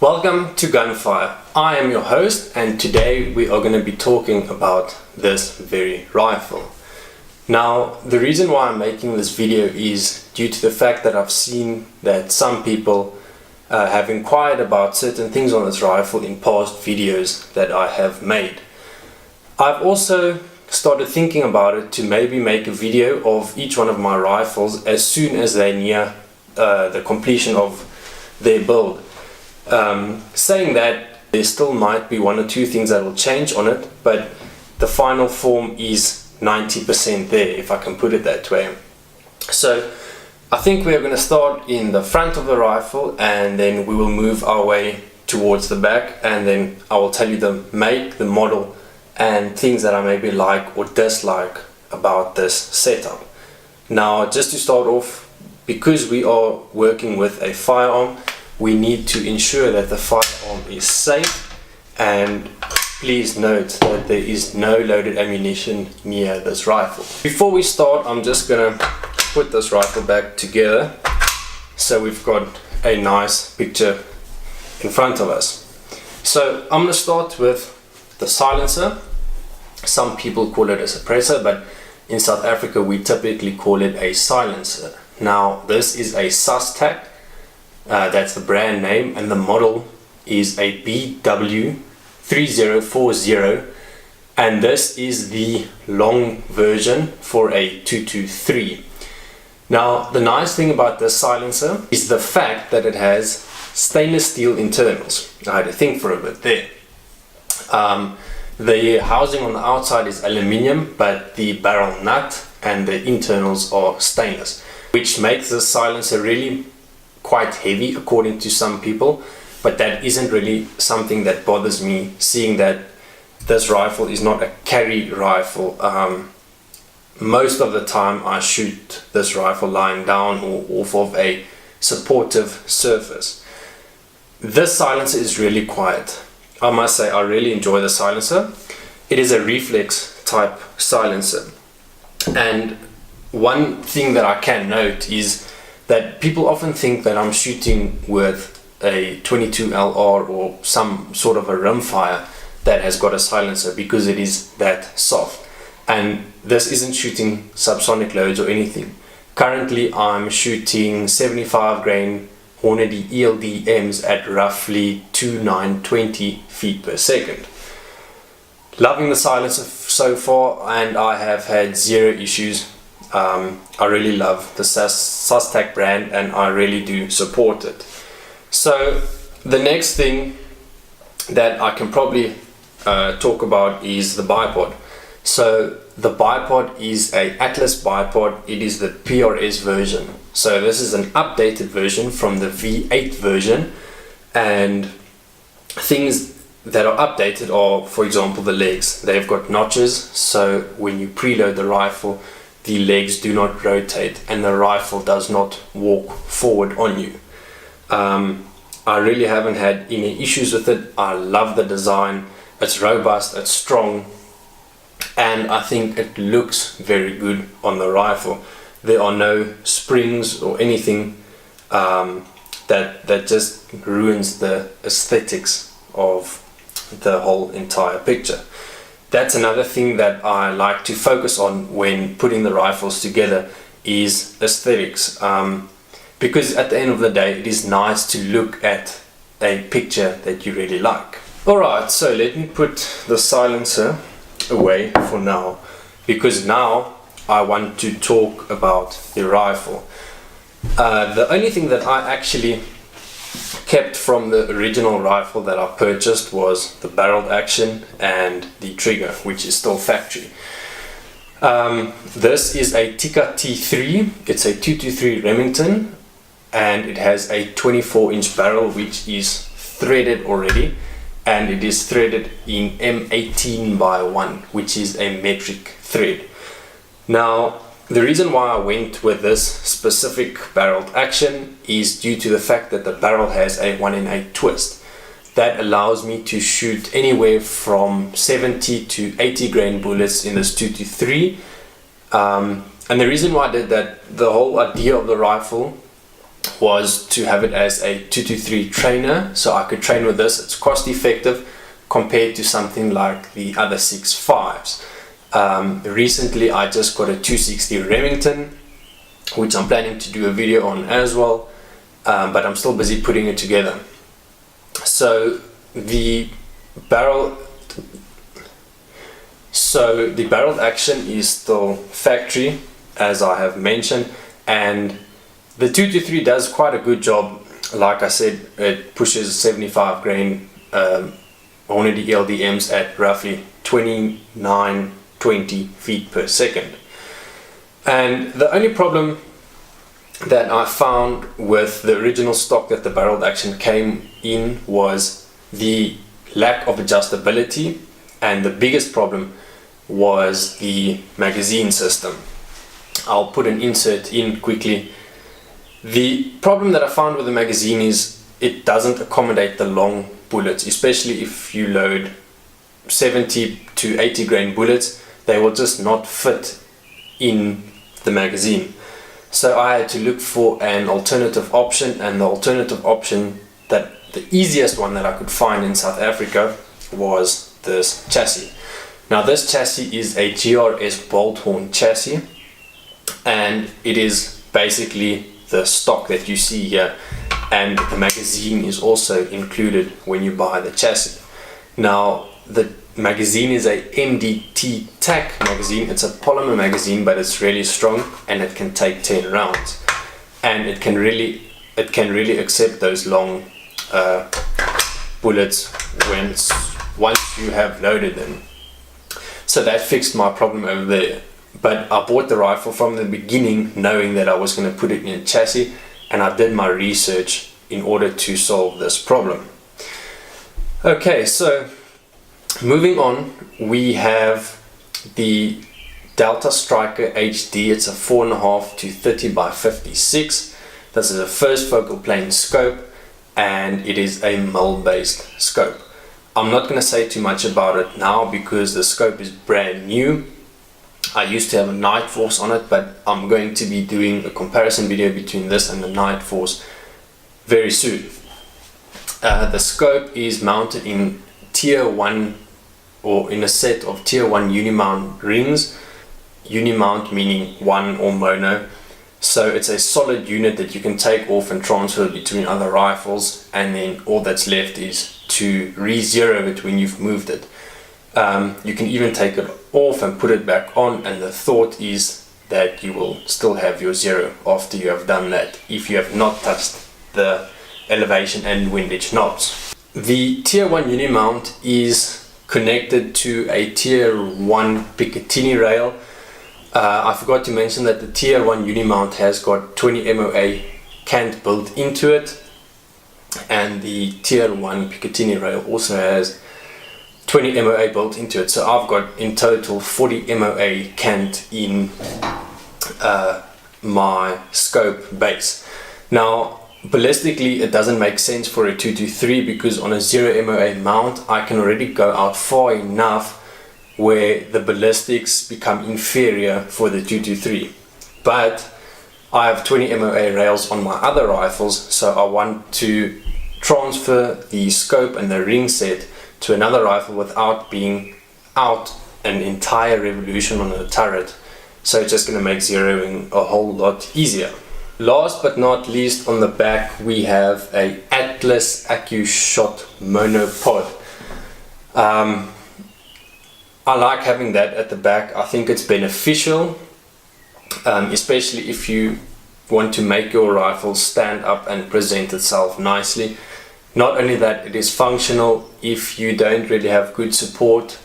Welcome to Gunfire. I am your host, and today we are going to be talking about this very rifle. Now, the reason why I'm making this video is due to the fact that I've seen that some people have inquired about certain things on this rifle in past videos that I have made. I've also started thinking about it to maybe make a video of each one of my rifles as soon as they near the completion of their build. Saying that, there still might be one or two things that will change on it, but the final form is 90% there, if I can put it that way. So I think we're going to start in the front of the rifle, and then we will move our way towards the back, and then I will tell you the make, the model, and things that I maybe like or dislike about this setup. Now, just to start off, because we are working with a firearm, we need to ensure that the firearm is safe, and please note that there is no loaded ammunition near this rifle. Before we start, I'm just gonna put this rifle back together so we've got a nice picture in front of us. So I'm gonna start with the silencer. Some people call it a suppressor, but in South Africa we typically call it a silencer. Now, this is a SUSTAC. That's the brand name, and the model is a BW3040, and this is the long version for a 223. Now, the nice thing about this silencer is the fact that it has stainless steel internals. I had to think for a bit there. The housing on the outside is aluminium, but the barrel nut and the internals are stainless, which makes this silencer really quite heavy according to some people, but that isn't really something that bothers me, seeing that this rifle is not a carry rifle. Most of the time I shoot this rifle lying down or off of a supportive surface. This silencer is really quiet. I must say I really enjoy the silencer. It is a reflex type silencer, and one thing that I can note is that people often think that I'm shooting with a 22 LR or some sort of a rimfire that has got a silencer because it is that soft, and this isn't shooting subsonic loads or anything. Currently I'm shooting 75 grain Hornady ELD-Ms at roughly 2,920 feet per second. Loving the silencer so far, and I have had zero issues. I really love the SUSTAC brand, and I really do support it. So the next thing that I can probably talk about is the bipod. So the bipod is a Atlas bipod. It is the PRS version. So this is an updated version from the V8 version, and things that are updated are, for example, the legs. They've got notches, so when you preload the rifle, the legs do not rotate and the rifle does not walk forward on you. I really haven't had any issues with it. I love the design. It's robust, it's strong, and I think it looks very good on the rifle. There are no springs or anything that just ruins the aesthetics of the whole entire picture. That's another thing that I like to focus on when putting the rifles together is aesthetics, because at the end of the day it is nice to look at a picture that you really like. Alright, so let me put the silencer away for now, because now I want to talk about the rifle. The only thing that I actually kept from the original rifle that I purchased was the barreled action and the trigger, which is still factory. This is a Tikka T3. It's a 223 Remington, and it has a 24-inch barrel which is threaded already, and it is threaded in M18/1, which is a metric thread. Now, the reason why I went with this specific barreled action is due to the fact that the barrel has a 1 in 8 twist. That allows me to shoot anywhere from 70 to 80 grain bullets in this 223. And the reason why I did that, the whole idea of the rifle was to have it as a 223 trainer, so I could train with this. It's cost effective compared to something like the other 6.5s. Recently I just got a 260 Remington, which I'm planning to do a video on as well, but I'm still busy putting it together. So the barreled action is still factory, as I have mentioned, and the 223 does quite a good job. Like I said, it pushes 75 grain Hornady LDMs at roughly 29-20 feet per second. And the only problem that I found with the original stock that the barreled action came in was the lack of adjustability, and the biggest problem was the magazine system. I'll put an insert in quickly. The problem that I found with the magazine is it doesn't accommodate the long bullets, especially if you load 70 to 80 grain bullets. They will just not fit in the magazine. So I had to look for an alternative option, and the alternative option, that the easiest one that I could find in South Africa, was this chassis. Now this chassis is a GRS bolt horn chassis, and it is basically the stock that you see here, and the magazine is also included when you buy the chassis. Now the magazine is a MDT TAC magazine. It's a polymer magazine, but it's really strong, and it can take 10 rounds, and it can really accept those long bullets once you have loaded them. So that fixed my problem over there. But I bought the rifle from the beginning knowing that I was going to put it in a chassis, and I did my research in order to solve this problem. Okay, so moving on, we have the Delta Striker HD. It's a 4.5 to 30 by 56. This is a first focal plane scope, and it is a mil based scope. I'm not going to say too much about it now because the scope is brand new. I used to have a Night Force on it, but I'm going to be doing a comparison video between this and the Night Force very soon. The scope is mounted in tier 1, or in a set of tier 1 unimount rings. Unimount meaning one or mono. So it's a solid unit that you can take off and transfer between other rifles, and then all that's left is to re-zero it when you've moved it. You can even take it off and put it back on, and the thought is that you will still have your zero after you have done that, if you have not touched the elevation and windage knobs. The tier 1 unimount is connected to a tier 1 Picatinny rail. I forgot to mention that the tier 1 unimount has got 20 MOA cant built into it, and the tier 1 Picatinny rail also has 20 MOA built into it. So I've got in total 40 MOA cant in my scope base. Now ballistically it doesn't make sense for a 223 because on a 0 MOA mount I can already go out far enough where the ballistics become inferior for the 223. But I have 20 MOA rails on my other rifles, so I want to transfer the scope and the ring set to another rifle without being out an entire revolution on a turret. So it's just going to make zeroing a whole lot easier. Last but not least, on the back we have a Atlas AccuShot monopod. I like having that at the back. I think it's beneficial, especially if you want to make your rifle stand up and present itself nicely. Not only that, it is functional. If you don't really have good support,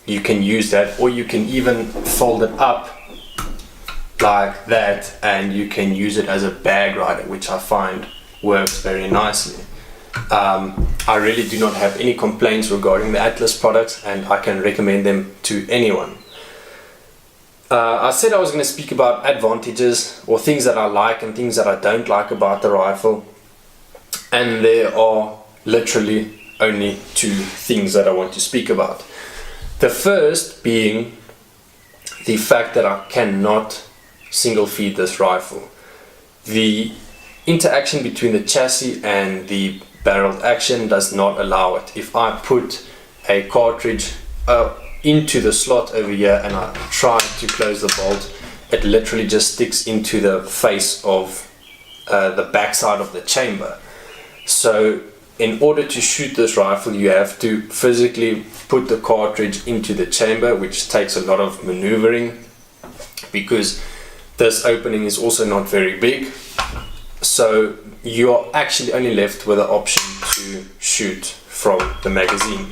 you can use that, or you can even fold it up like that and you can use it as a bag rider, which I find works very nicely. I really do not have any complaints regarding the Atlas products, and I can recommend them to anyone. I said I was going to speak about advantages, or things that I like and things that I don't like about the rifle, and there are literally only two things that I want to speak about. The first being the fact that I cannot single feed this rifle. the interaction between the chassis and the barrel action does not allow it. If I put a cartridge into the slot over here and I try to close the bolt, it literally just sticks into the face of the backside of the chamber. So in order to shoot this rifle, you have to physically put the cartridge into the chamber, which takes a lot of maneuvering because this opening is also not very big. So you are actually only left with the option to shoot from the magazine,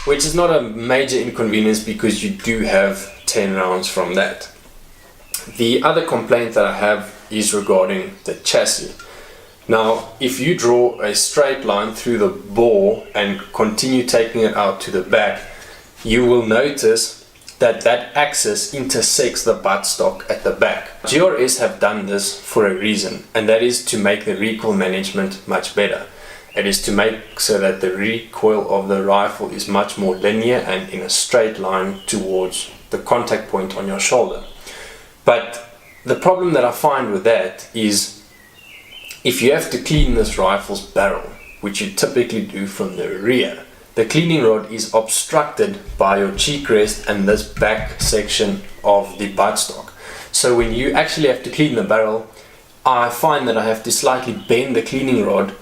which is not a major inconvenience because you do have 10 rounds from that. The other complaint that I have is regarding the chassis. Now, if you draw a straight line through the bore and continue taking it out to the back, you will notice that that axis intersects the buttstock at the back. GRS have done this for a reason, and that is to make the recoil management much better. It is to make so that the recoil of the rifle is much more linear and in a straight line towards the contact point on your shoulder. But the problem that I find with that is if you have to clean this rifle's barrel, which you typically do from the rear, the cleaning rod is obstructed by your cheek rest and this back section of the buttstock. So when you actually have to clean the barrel, I find that I have to slightly bend the cleaning rod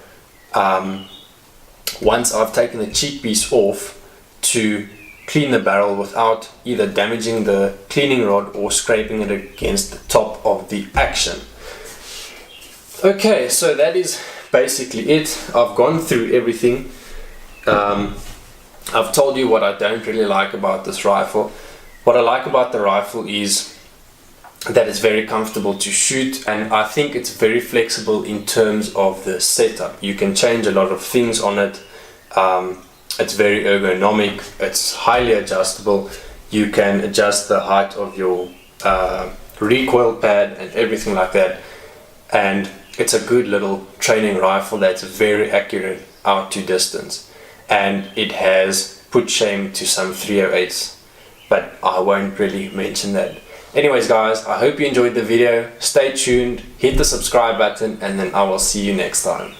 once I've taken the cheek piece off to clean the barrel without either damaging the cleaning rod or scraping it against the top of the action. Okay, so that is basically it. I've gone through everything. I've told you what I don't really like about this rifle. What I like about the rifle is that it's very comfortable to shoot, and I think it's very flexible in terms of the setup. You can change a lot of things on it. It's very ergonomic, it's highly adjustable. You can adjust the height of your recoil pad and everything like that, and it's a good little training rifle that's very accurate out to distance, and it has put shame to some 308s, but I won't really mention that. Anyways guys, I hope you enjoyed the video. Stay tuned, hit the subscribe button, and then I will see you next time.